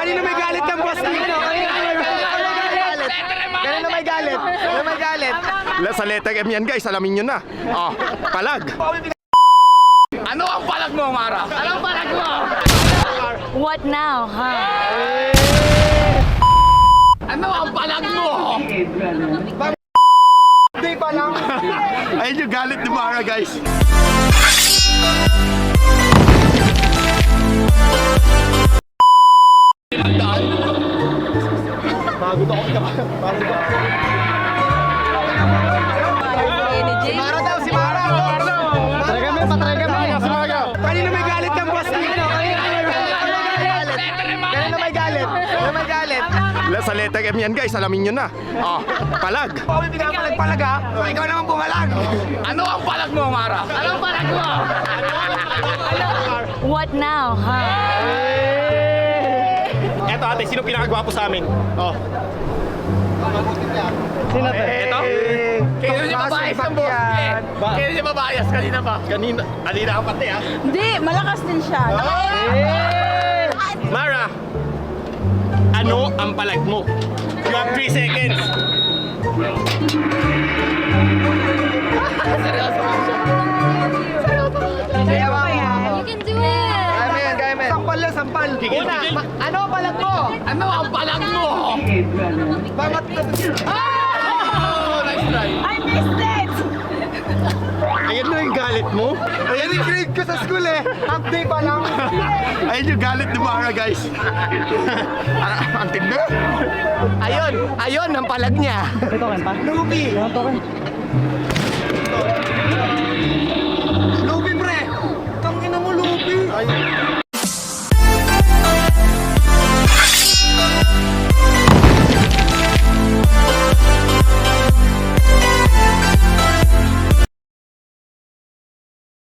Kanina may galit ng boss dito. Kanina may galit. Kanina may galit. Sa letter M yan guys, alamin nyo na. Oh, palag. Ano ang palag mo, Mara? Anong palag mo? What now, huh? Ano ang palag mo? Hindi pa lang. Ayun yung galit ni Mara guys. Si Mara daw, si Mara. Patraga mo. Kanina may galit ng boss dito. Kanina may galit. Kanina may galit. Sa letter M yan guys, alamin nyo na. Oh, palag. Kami pinapalag-palag ha. Ikaw naman bumalag. Ano ang palag mo, Mara? Anong palag mo? What now, huh? Eto ate, sino pinakagwapo sa amin? Oh. Sino to? Eto? Kailan niya mabayas ang boss? Kailan niya mabayas? Kanina pa. Kanina ka pati ah. Hindi, malakas din siya. Mara, ano ang palag mo? You have 3 seconds. Kaya ba yan? You can do it! Kaya mo yan, kaya mo yan. Sampal lang, sampal. Gigil, Una, gigil. ano ang palag mo? Ano ang palag mo? Bakit? Oh, nice try. I missed it! Ayun na yung galit mo. Ayan yung grade ko sa school eh. Half day pa lang. Ayun yung galit ni Mara guys. Ang tindi. Ayun ang palag niya. Ito kan pa? Ruby.